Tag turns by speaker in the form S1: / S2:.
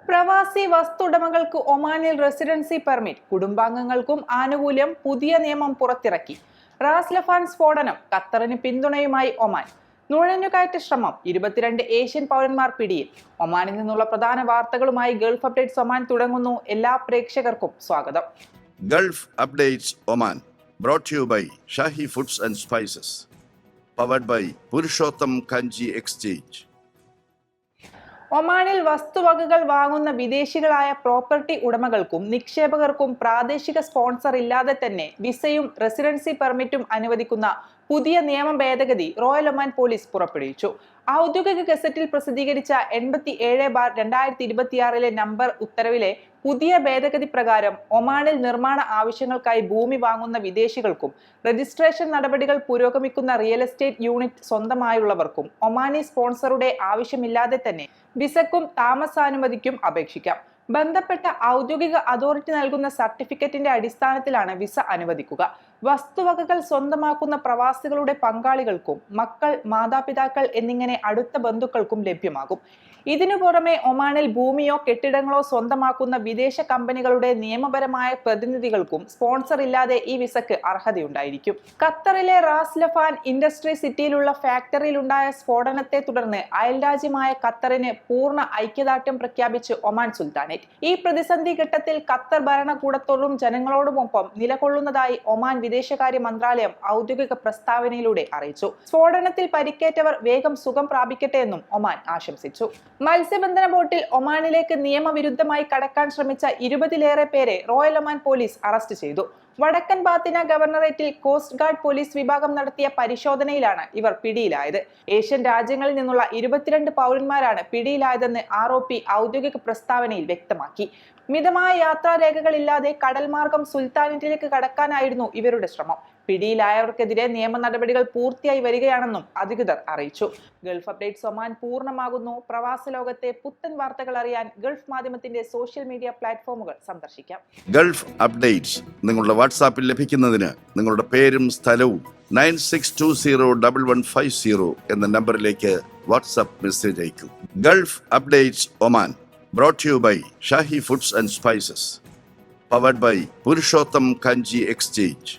S1: പ്രവാസി വസ്തുടമകൾക്ക് ഒമാനിൽ residency permit, കുടുംബാംഗങ്ങൾക്കും ആനുകൂല്യം. പുതിയ നിയമം പുറത്തിറക്കി. റാസ് ലഫാൻ സ്ഫോടനം, ഖത്തറിന് പിന്തുണയുമായി ഒമാൻ. നുഴഞ്ഞുകയറ്റ ശ്രമം, 22 ഏഷ്യൻ പൗരന്മാർ പിടിയിൽ. ഒമാനിൽ നിന്നുള്ള പ്രധാന വാർത്തകളുമായി ഗൾഫ് അപ്ഡേറ്റ്സ് ഒമാൻ തുടങ്ങുന്നു. എല്ലാ പ്രേക്ഷകർക്കും സ്വാഗതം.
S2: Gulf updates Oman brought to you by Shahi foods and spices, powered by Purushottam Kanji exchange.
S1: ഒമാനിൽ വസ്തുവകകൾ വാങ്ങുന്ന വിദേശികളായ പ്രോപ്പർട്ടി ഉടമകൾക്കും നിക്ഷേപകർക്കും പ്രാദേശിക സ്പോൺസർ ഇല്ലാതെ തന്നെ വിസയും റെസിഡൻസി പെർമിറ്റും അനുവദിക്കുന്ന പുതിയ നിയമ ഭേദഗതി റോയൽ ഒമാൻ പോലീസ് പുറപ്പെടുവിച്ചു. ഔദ്യോഗിക ഗസറ്റിൽ പ്രസിദ്ധീകരിച്ച 87/2026 നമ്പർ ഉത്തരവിലെ പുതിയ ഭേദഗതി പ്രകാരം ഒമാനിൽ നിർമ്മാണ ആവശ്യങ്ങൾക്കായി ഭൂമി വാങ്ങുന്ന വിദേശികൾക്കും രജിസ്ട്രേഷൻ നടപടികൾ പുരോഗമിക്കുന്ന റിയൽ എസ്റ്റേറ്റ് യൂണിറ്റ് സ്വന്തമായുള്ളവർക്കും ഒമാനി സ്പോൺസറുടെ ആവശ്യമില്ലാതെ തന്നെ വിസക്കും താമസാനുമതിക്കും അപേക്ഷിക്കാം. ബന്ധപ്പെട്ട ഔദ്യോഗിക അതോറിറ്റി നൽകുന്ന സർട്ടിഫിക്കറ്റിന്റെ അടിസ്ഥാനത്തിലാണ് വിസ അനുവദിക്കുക. വസ്തുവകകൾ സ്വന്തമാക്കുന്ന പ്രവാസികളുടെ പങ്കാളികൾക്കും മക്കൾ, മാതാപിതാക്കൾ എന്നിങ്ങനെ അടുത്ത ബന്ധുക്കൾക്കും ലഭ്യമാകും. ഇതിനു പുറമെ ഒമാനിൽ ഭൂമിയോ കെട്ടിടങ്ങളോ സ്വന്തമാക്കുന്ന വിദേശ കമ്പനികളുടെ നിയമപരമായ പ്രതിനിധികൾക്കും സ്പോൺസർ ഇല്ലാതെ ഈ വിസക്ക് അർഹതയുണ്ടായിരിക്കും. ഖത്തറിലെ റാസ് ലഫാൻ ഇൻഡസ്ട്രി സിറ്റിയിലുള്ള ഫാക്ടറിയിലുണ്ടായ സ്ഫോടനത്തെ തുടർന്ന് അയൽരാജ്യമായ ഖത്തറിന് പൂർണ്ണ ഐക്യദാർഢ്യം പ്രഖ്യാപിച്ച് ഒമാൻ സുൽത്താനേറ്റ്. ഈ പ്രതിസന്ധി ഘട്ടത്തിൽ ഖത്തർ ഭരണകൂടത്തോടും ജനങ്ങളോടുമൊപ്പം നിലകൊള്ളുന്നതായി ഒമാൻ വിദേശകാര്യ മന്ത്രാലയം ഔദ്യോഗിക പ്രസ്താവനയിലൂടെ അറിയിച്ചു. സ്ഫോടനത്തിൽ പരിക്കേറ്റവർ വേഗം സുഖം പ്രാപിക്കട്ടെ എന്നും ഒമാൻ ആശംസിച്ചു. മത്സ്യബന്ധന ബോട്ടിൽ ഒമാനിലേക്ക് നിയമവിരുദ്ധമായി കടക്കാൻ ശ്രമിച്ച 20-ലേറെ പേരെ റോയൽ ഒമാൻ പോലീസ് അറസ്റ്റ് ചെയ്തു. വടക്കൻ ബാത്തിന ഗവർണറേറ്റിൽ കോസ്റ്റ് ഗാർഡ് പോലീസ് വിഭാഗം നടത്തിയ പരിശോധനയിലാണ് ഇവർ പിടിയിലായത്. ഏഷ്യൻ രാജ്യങ്ങളിൽ നിന്നുള്ള 22 പൗരന്മാരാണ് പിടിയിലായതെന്ന് ROP ഔദ്യോഗിക പ്രസ്താവനയിൽ വ്യക്തമാക്കി. മിതമായ യാത്രാരേഖകളില്ലാതെ കടൽ മാർഗം സുൽത്താനേറ്റിലേക്ക് കടക്കാനായിരുന്നു ഇവരുടെ ശ്രമം. പിടിയിലായവർക്കെതിരെ നിയമ നടപടികൾ പൂർത്തിയായി വരികയാണെന്നും അധികൃതർ അറിയിച്ചു. ഗൾഫ് അപ്ഡേറ്റ്സ് ഒമാൻ പൂർണ്ണമാകുന്നു. പ്രവാസ ലോകത്തെ പുത്തൻ വാർത്തകൾ അറിയാൻ ഗൾഫ് മാധ്യമത്തിന്റെ സോഷ്യൽ മീഡിയ പ്ലാറ്റ്ഫോമുകൾ സന്ദർശിക്കാം.
S2: ഗൾഫ് അപ്ഡേറ്റ്സ് നിങ്ങളുടെ വാട്സാപ്പിൽ ലഭിക്കുന്നതിന് നിങ്ങളുടെ പേരും സ്ഥലവും 96201150 എന്ന നമ്പറിലേക്ക് വാട്സാപ്പ് മെസ്സേജ് അയക്കൂ. Gulf updates Oman brought to you by Shahi foods and spices, powered by Purushottam Kanji exchange.